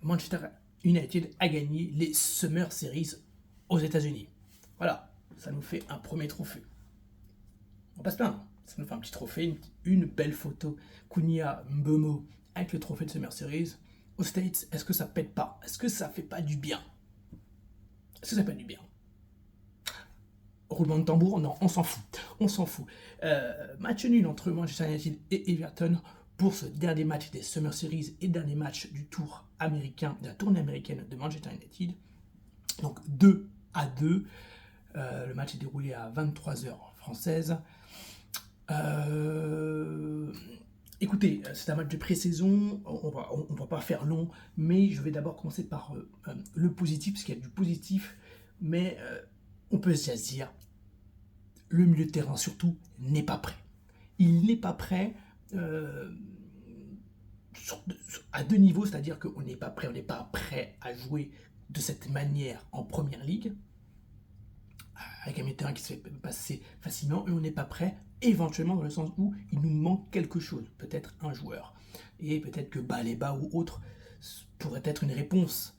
Manchester United a gagné les Summer Series aux États-Unis. Voilà, ça nous fait un premier trophée. On passe plein. Ça nous fait un petit trophée, une belle photo. Cunha Mbeumo avec le trophée de Summer Series. Aux States, est-ce que ça pète pas? Est-ce que ça fait pas du bien? Est-ce que ça fait du bien? Roulement de tambour, non, on s'en fout. On s'en fout. Match nul entre Manchester United et Everton pour ce dernier match des Summer Series et dernier match du tour américain, de la tournée américaine de Manchester United. Donc 2-2. Le match est déroulé à 23h française. Écoutez, c'est un match de pré-saison, on va pas faire long, mais je vais d'abord commencer par le positif, parce qu'il y a du positif, mais on peut se dire, le milieu de terrain surtout n'est pas prêt. Il n'est pas prêt à deux niveaux, c'est-à-dire qu'on n'est pas prêt, on n'est pas prêt à jouer de cette manière en première ligue, avec un milieu de terrain qui se fait passer facilement, et on n'est pas prêt éventuellement dans le sens où il nous manque quelque chose, peut-être un joueur. Et peut-être que Baleba ou autre pourrait être une réponse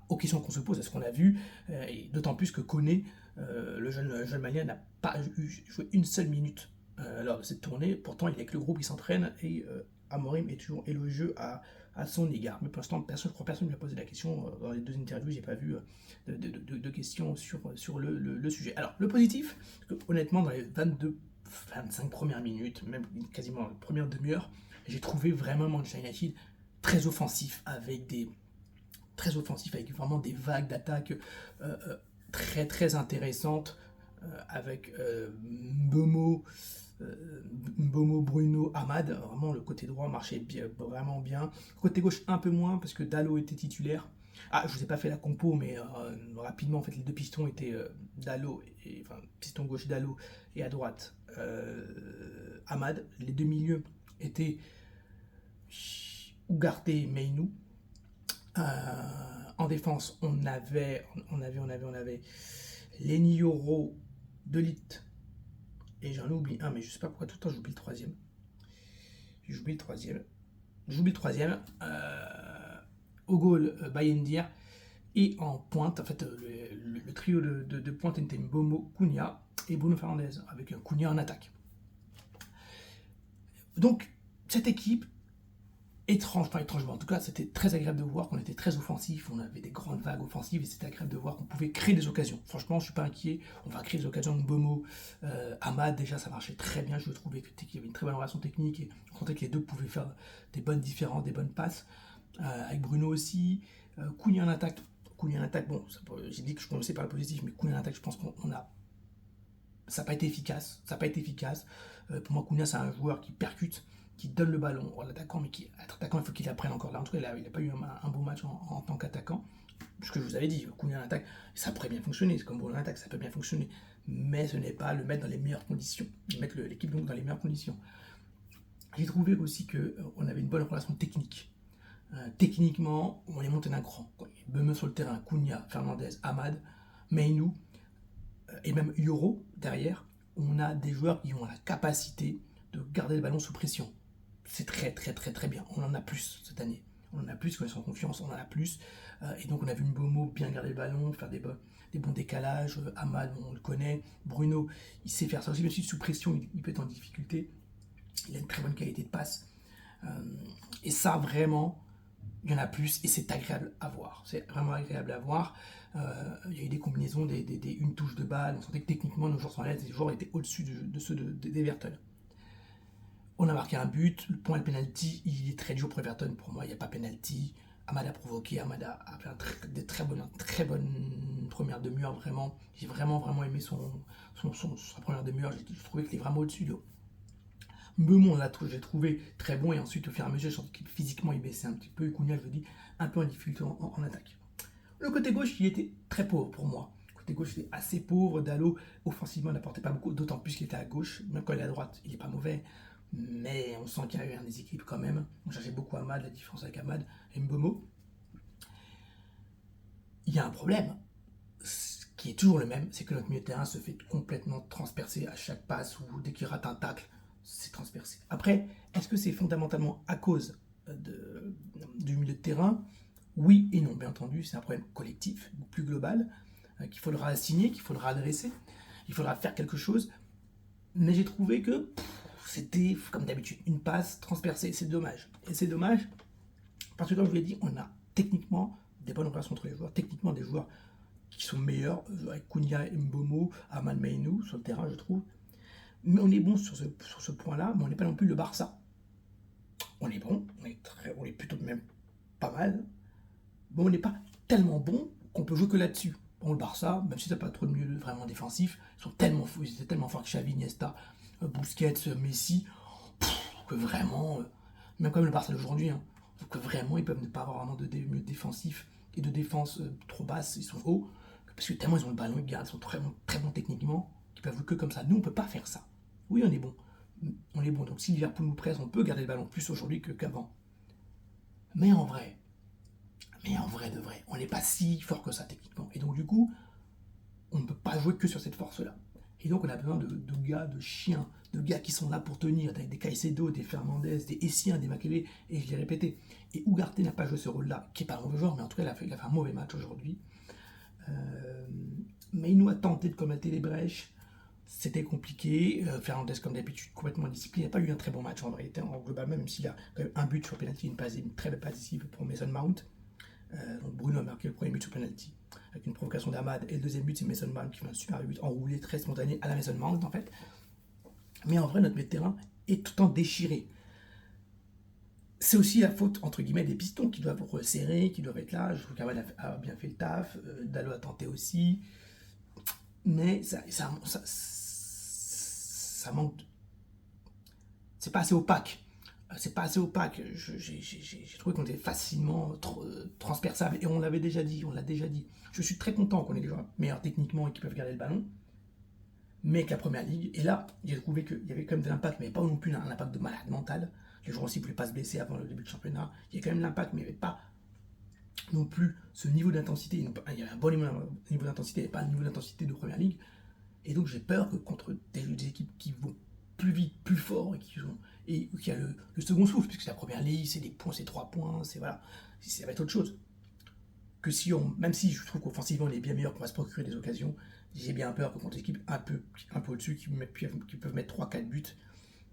aux questions qu'on se pose, à ce qu'on a vu, et d'autant plus que Koné, le jeune malien, n'a pas joué une seule minute lors de cette tournée. Pourtant, il est avec le groupe, il s'entraîne, et Amorim est toujours élogieux à son égard. Mais pour l'instant, je crois que personne ne lui a posé la question. Dans les deux interviews, j'ai pas vu de questions sur le sujet. Alors, le positif, honnêtement, dans les 25 premières minutes, même quasiment la première demi-heure, j'ai trouvé vraiment Manchester United très offensif, avec vraiment des vagues d'attaque très très intéressantes, avec Mbeumo, Bruno, Amad. Vraiment, le côté droit marchait vraiment bien. Côté gauche, un peu moins, parce que Dalot était titulaire. Ah, je vous ai pas fait la compo, mais rapidement, en fait, les deux pistons étaient Dalot, enfin, piston gauche Dalot, et à droite Amad. Les deux milieux étaient Ugarte et Meinou. En défense, on avait Lenny Yoro, Delite, et j'en oublie un, mais je sais pas pourquoi tout le temps j'oublie le troisième. J'oublie le troisième. Au goal, Bayendir. Et en pointe, en fait, le trio de pointe était Mbeumo, Cunha et Bruno Fernandes, avec un Cunha en attaque. Donc, cette équipe, étrangement, en tout cas, c'était très agréable de voir qu'on était très offensif, on avait des grandes vagues offensives et c'était agréable de voir qu'on pouvait créer des occasions. Franchement, je suis pas inquiet, on va créer des occasions. Mbeumo, Amad, déjà ça marchait très bien, je trouvais qu'il y avait une très bonne relation technique et on sentait que les deux pouvaient faire des bonnes différences, des bonnes passes. Avec Bruno aussi, Cunha en attaque, bon, j'ai dit que je commençais par le positif, mais Cunha en attaque, je pense qu'on a. Ça n'a pas été efficace. Pour moi, Cunha, c'est un joueur qui percute, qui donne le ballon à l'attaquant, mais être attaquant, il faut qu'il apprenne encore. Là, en tout cas, il n'a pas eu un beau match en tant qu'attaquant. Ce que je vous avais dit, Cunha en attaque, ça pourrait bien fonctionner. C'est comme Bruno en attaque, ça peut bien fonctionner. Mais ce n'est pas le mettre dans les meilleures conditions. Mettre l'équipe donc dans les meilleures conditions. J'ai trouvé aussi qu'on avait une bonne relation technique. Techniquement, on est monté d'un cran. Beume sur le terrain, Cunha, Fernandez, Amad, Meinou, et même Yoro derrière, on a des joueurs qui ont la capacité de garder le ballon sous pression. C'est très très très très bien. On en a plus cette année. On en a plus, quand ils sont en confiance, on en a plus. Et donc on a vu Mbeumo bien garder le ballon, faire des bons décalages. Amad, on le connaît. Bruno, il sait faire ça aussi, même si sous pression, il peut être en difficulté. Il a une très bonne qualité de passe. Et ça, vraiment, il y en a plus et c'est agréable à voir. C'est vraiment agréable à voir. Il y a eu des combinaisons, une touche de balle. On sentait que techniquement, nos joueurs sont à l'aise. Les joueurs étaient au-dessus de ceux d'Everton. On a marqué un but. Le point de penalty, il est très dur pour Everton. Pour moi, il n'y a pas penalty. Amad a provoqué. Amad a fait des très bonnes premières demi-heures. Vraiment, j'ai vraiment aimé sa première demi-heure. Je trouvais qu'il est vraiment au-dessus de. Mbeumo, j'ai trouvé très bon, et ensuite, au fur et à mesure, je sentais que physiquement, il baissait un petit peu. Et Cunha, je le dis, un peu en difficulté en attaque. Le côté gauche, il était très pauvre pour moi. Le côté gauche, il était assez pauvre. Dalot, offensivement, n'apportait pas beaucoup, d'autant plus qu'il était à gauche. Même quand il est à droite, il n'est pas mauvais. Mais on sent qu'il y a eu un déséquilibre quand même. On cherchait beaucoup Amad, la différence avec Amad et Mbeumo. Il y a un problème, qui est toujours le même, c'est que notre milieu de terrain se fait complètement transpercer à chaque passe, ou dès qu'il rate un tacle, c'est transpercé. Après, est-ce que c'est fondamentalement à cause du milieu de terrain, oui et non. Bien entendu, c'est un problème collectif, plus global, qu'il faudra assigner, qu'il faudra adresser, il faudra faire quelque chose. Mais j'ai trouvé que c'était, comme d'habitude, une passe transpercée. C'est dommage. Et c'est dommage parce que, comme je vous l'ai dit, on a techniquement des bonnes relations entre les joueurs, techniquement des joueurs qui sont meilleurs, avec Cunha, Mbomo, Amad Mainou sur le terrain, je trouve. Mais on est bon sur ce point-là, mais on n'est pas non plus le Barça. On est bon, on est plutôt même pas mal, mais on n'est pas tellement bon qu'on peut jouer que là-dessus. Bon, le Barça, même si ça n'a pas trop de milieu vraiment défensif, ils étaient tellement forts que Xavi, Iniesta, Busquets, Messi, que vraiment, même comme le Barça d'aujourd'hui, hein, que vraiment ils peuvent ne pas avoir vraiment de milieu défensif et de défense trop basse, ils sont hauts, parce que tellement ils ont le ballon, ils sont très bons techniquement, qu'ils peuvent jouer que comme ça. Nous, on ne peut pas faire ça. Oui, on est bon. On est bon. Donc si Liverpool nous presse, on peut garder le ballon plus aujourd'hui qu'avant. Mais en vrai de vrai, on n'est pas si fort que ça techniquement. Et donc du coup, on ne peut pas jouer que sur cette force-là. Et donc on a besoin de gars, de chiens, de gars qui sont là pour tenir, des Caicedo, des Fernandez, des Essien, des Makelele, et je l'ai répété. Et Ugarte n'a pas joué ce rôle-là, qui n'est pas un mauvais joueur, mais en tout cas il a fait un mauvais match aujourd'hui. Mais il nous a tenté de commettre les brèches. C'était compliqué. Fernandez, comme d'habitude, complètement indiscipliné. Il n'a pas eu un très bon match en réalité, en global, même s'il a quand même un but sur penalty, une très belle passe décisive pour Mason Mount. Donc Bruno a marqué le premier but sur penalty avec une provocation d'Amad, et le deuxième but c'est Mason Mount qui fait un super but enroulé, très spontané à la Mason Mount en fait. Mais en vrai, notre milieu de terrain est tout le temps déchiré. C'est aussi la faute, entre guillemets, des pistons qui doivent resserrer, qui doivent être là. Je trouve qu'Amad a bien fait le taf, Dalot a tenté aussi. Mais ça manque. C'est pas assez opaque. C'est pas assez opaque. J'ai trouvé qu'on était facilement transperçable. Et on l'a déjà dit. Je suis très content qu'on ait des joueurs meilleurs techniquement et qui peuvent garder le ballon. Mais que la première ligue. Et là, j'ai trouvé qu'il y avait quand même de l'impact, mais pas non plus un impact de malade mental. Les joueurs aussi ne voulaient pas se blesser avant le début du championnat. Il y a quand même l'impact, mais il n'y avait pas non plus ce niveau d'intensité. Il y avait un bon niveau d'intensité, il n'y avait pas un niveau d'intensité de première ligue. Et donc j'ai peur que contre des équipes qui vont plus vite, plus fort, et qui a le second souffle, puisque la première ligue, c'est des points, c'est 3 points, ça va être autre chose. Que si même si je trouve qu'offensivement on est bien meilleur, qu'on va se procurer des occasions, j'ai bien peur que contre des équipes un peu au-dessus, qui peuvent mettre 3-4 buts,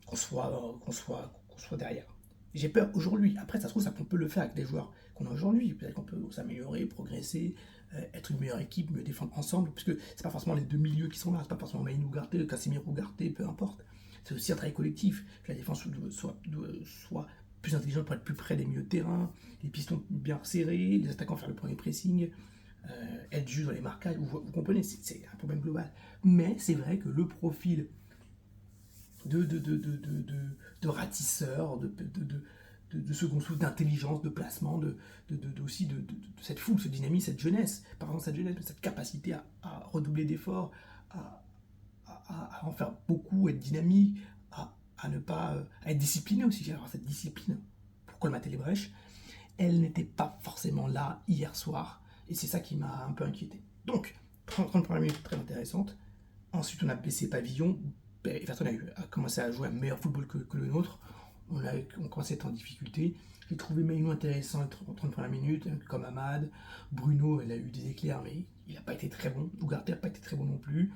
qu'on soit derrière. J'ai peur aujourd'hui. Après, ça se trouve, ça, on peut le faire avec les joueurs qu'on a aujourd'hui. Peut-être qu'on peut s'améliorer, progresser, être une meilleure équipe, mieux défendre ensemble, parce que c'est pas forcément les deux milieux qui sont là, c'est pas forcément Maïn Ugarte, Casemiro Ugarte, peu importe. C'est aussi un travail collectif. Que la défense soit plus intelligente pour être plus près des milieux de terrain, les pistons bien serrés, les attaquants faire le premier pressing, être juste dans les marquages. Vous comprenez, c'est un problème global. Mais c'est vrai que le profil de ratisseur, de second souffle, d'intelligence, de placement, aussi de cette foule, ce dynamisme, cette jeunesse, par exemple cette capacité à redoubler d'efforts, à en faire beaucoup, être dynamique, à ne pas à être discipliné aussi, avoir cette discipline pour colmater les brèches, elle n'était pas forcément là hier soir, et c'est ça qui m'a un peu inquiété. Donc, 30 premières minutes très intéressantes. Ensuite, on a baissé pavillon. Everton a commencé à jouer un meilleur football que le nôtre. On commençait à être en difficulté. J'ai trouvé Mainou intéressant en 30 premières minutes, comme Amad. Bruno, il a eu des éclairs, mais il n'a pas été très bon. Ugarte n'a pas été très bon non plus.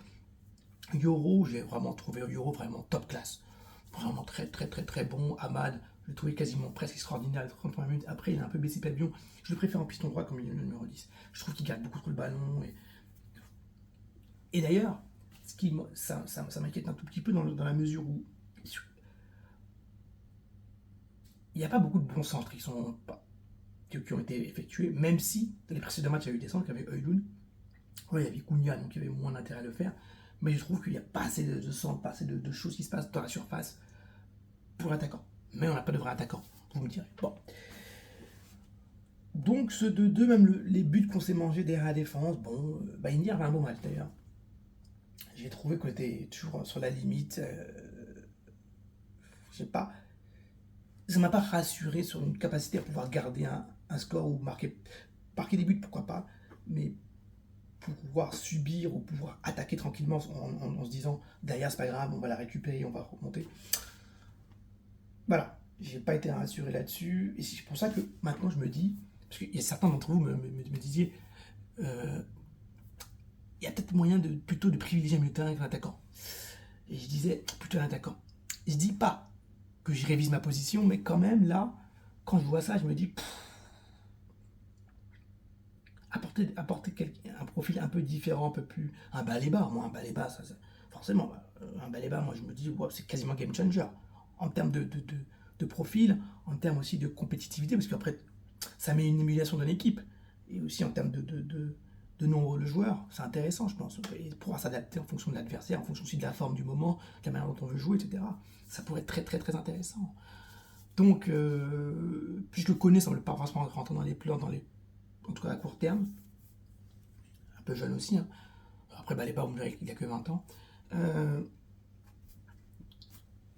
Yoro, j'ai vraiment trouvé Yoro vraiment top classe. Vraiment très très très très bon. Amad, je l'ai trouvé quasiment presque extraordinaire à 30 premières minutes. Après, il a un peu baissé pavillon. Je le préfère en piston droit comme il est le numéro 10. Je trouve qu'il garde beaucoup trop le ballon. Et d'ailleurs, ça m'inquiète un tout petit peu dans la mesure où il n'y a pas beaucoup de bons centres qui ont été effectués, même si dans les précédents matchs il y a eu des centres, il y avait Højlund, il y avait Cunha, donc il y avait moins d'intérêt à le faire, mais je trouve qu'il n'y a pas assez de centres, pas assez de choses qui se passent dans la surface pour l'attaquant. Mais on n'a pas de vrai attaquant, vous me direz. Bon. Donc ce 2-2, même les buts qu'on s'est mangés derrière la défense, bon, Indy avait un bon match d'ailleurs. J'ai trouvé qu'on était toujours sur la limite. Je sais pas. Ça m'a pas rassuré sur une capacité à pouvoir garder un score ou marquer des buts, pourquoi pas, mais pouvoir subir ou pouvoir attaquer tranquillement en se disant derrière c'est pas grave, on va la récupérer, on va remonter. Voilà. j'ai pas été rassuré là-dessus. Et c'est pour ça que maintenant je me dis, parce qu'il y a certains d'entre vous me disiez, euh, il y a peut-être moyen plutôt de privilégier un milieu de terrain qu'un attaquant. Et je disais plutôt un attaquant. Je dis pas que je révise ma position, mais quand même là, quand je vois ça, je me dis, apporter un profil un peu différent, un peu plus. Un Baleba, moi, un Baleba, forcément, un Baleba, moi, je me dis, wow, c'est quasiment game changer. En termes de profil, en termes aussi de compétitivité, parce qu'après, ça met une émulation dans l'équipe. Et aussi en termes de nombre de joueurs, c'est intéressant, je pense. Et pouvoir s'adapter en fonction de l'adversaire, en fonction aussi de la forme du moment, de la manière dont on veut jouer, etc. Ça pourrait être très, très, très intéressant. Donc, puis je le connais, ça ne veut pas forcément rentrer dans les plans, en tout cas à court terme. Un peu jeune aussi. Hein. Après, Baleba, vous me direz qu'il a que 20 ans. Euh,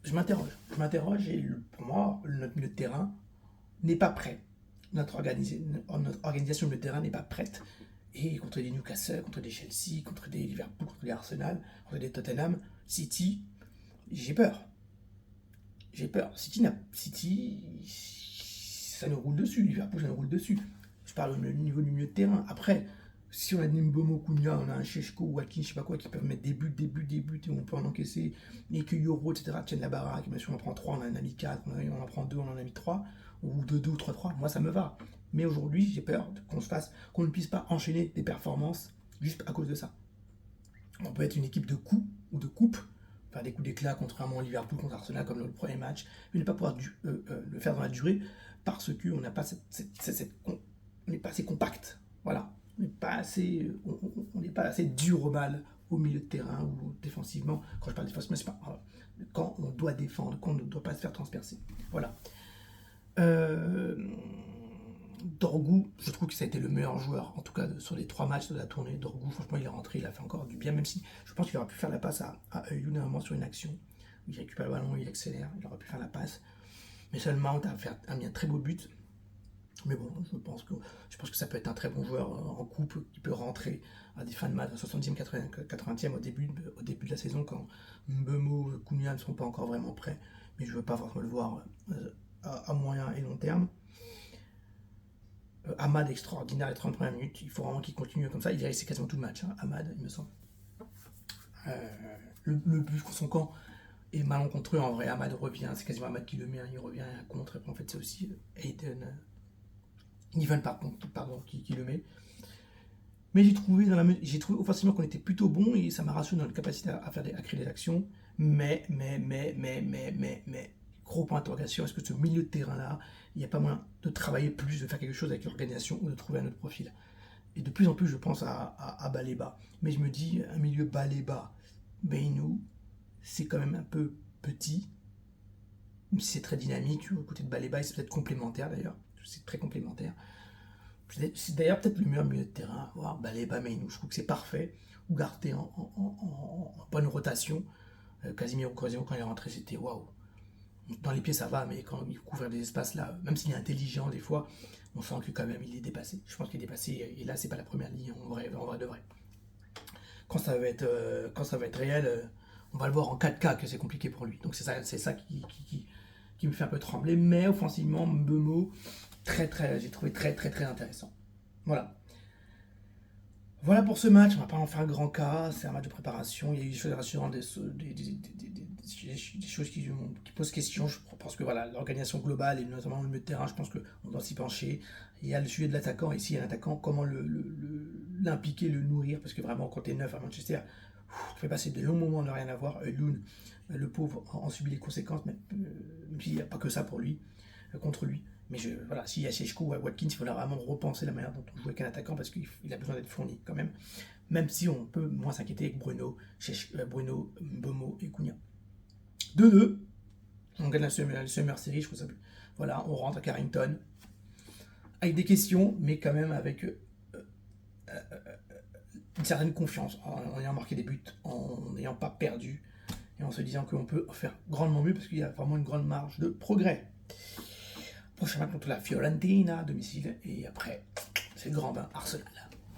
je m'interroge et pour moi, notre milieu de terrain n'est pas prêt. Notre organisation de terrain n'est pas prête. Et contre des Newcastle, contre des Chelsea, contre des Liverpool, contre des Arsenal, contre des Tottenham, City, j'ai peur. J'ai peur. City, ça nous roule dessus. Liverpool, ça nous roule dessus. Je parle au niveau du milieu de terrain. Après, si on a Nimbomo, Cunha, on a un Sheshko, Watkins, je sais pas quoi, qui peuvent mettre des buts, et on peut en encaisser, et que Yoro, etc., tiennent la baraque, bien sûr, on en prend 3, on en a mis 4, on en prend 2, on en a mis 3, ou 2-2 ou 3-3, moi ça me va. Mais aujourd'hui, j'ai peur qu'on ne puisse pas enchaîner des performances juste à cause de ça. On peut être une équipe de coups ou de coupes, faire des coups d'éclat contrairement à Liverpool contre Arsenal comme le premier match, mais ne pas pouvoir le faire dans la durée parce qu'on n'a pas on n'est pas assez compact. Voilà. On n'est pas assez dur au mal au milieu de terrain ou défensivement. Quand je parle défensivement, c'est pas quand on doit défendre, quand on ne doit pas se faire transpercer. Voilà. Euh, Dorgu, je trouve que ça a été le meilleur joueur, en tout cas sur les 3 matchs de la tournée. Dorgu, franchement, il est rentré, il a fait encore du bien, même si je pense qu'il aurait pu faire la passe à Youn à un moment sur une action. Il récupère le ballon, il accélère, il aurait pu faire la passe. Mais seulement, tu as mis un très beau but. Mais bon, je pense que ça peut être un très bon joueur en coupe qui peut rentrer à des fins de match, à 70e, 80e au début de la saison quand Mbemo, Cunha ne seront pas encore vraiment prêts. Mais je ne veux pas forcément le voir à moyen et long terme. Ahmad extraordinaire les 30 premières minutes, il faut vraiment qu'il continue comme ça. Il est resté quasiment tout le match, hein, Ahmad, il me semble. Le but contre son camp est malencontreux en vrai. Ahmad revient, c'est quasiment Ahmad qui le met, hein, il revient à un contre. En fait, c'est aussi Aiden. Niven pardon, qui le met. Mais j'ai trouvé offensivement qu'on était plutôt bon et ça m'a rassuré dans la capacité à créer des actions. Mais, gros point d'interrogation, est-ce que ce milieu de terrain-là, il n'y a pas moyen de travailler plus, de faire quelque chose avec l'organisation ou de trouver un autre profil. Et de plus en plus, je pense à Baleba. Mais je me dis, un milieu Baleba, Beinou, c'est quand même un peu petit. Même si c'est très dynamique, au côté de Baleba, et c'est peut-être complémentaire d'ailleurs. C'est très complémentaire. C'est d'ailleurs peut-être le meilleur milieu de terrain, voir Baleba, Beinou. Je trouve que c'est parfait. Ugarte en bonne rotation. Casimiro, quand il est rentré, c'était waouh. Dans les pieds ça va, mais quand il couvre des espaces là, même s'il est intelligent des fois, on sent que quand même il est dépassé. Je pense qu'il est dépassé et là c'est pas la première ligne en vrai de vrai. Quand ça va être réel, on va le voir en 4K que c'est compliqué pour lui. Donc c'est ça qui me fait un peu trembler. Mais offensivement, Mbemo, j'ai trouvé très très très intéressant. Voilà. Voilà pour ce match, on va pas en faire un grand cas, c'est un match de préparation, il y a eu des choses rassurantes, des choses qui posent question, je pense que voilà, l'organisation globale et notamment le milieu de terrain, je pense qu'on doit s'y pencher. Il y a le sujet de l'attaquant, et s'il y a l'attaquant, comment l'impliquer, le nourrir, parce que vraiment quand tu es neuf à Manchester, tu fais passer de longs moments de rien à voir. Loon, le pauvre, en subit les conséquences, même s'il n'y a pas que ça pour lui, contre lui. Mais voilà, s'il y a Sheshko ou Watkins, il faudra vraiment repenser la manière dont on joue avec un attaquant parce qu'il a besoin d'être fourni quand même. Même si on peut moins s'inquiéter avec Bruno, Mbomo et Cunha. 2-2, on gagne la Summer Series, je crois ça. Voilà, on rentre à Carrington avec des questions, mais quand même avec une certaine confiance en ayant marqué des buts, en n'ayant pas perdu et en se disant qu'on peut faire grandement mieux parce qu'il y a vraiment une grande marge de progrès. Prochain match contre la Fiorentina, domicile, et après, c'est le grand bain Arsenal.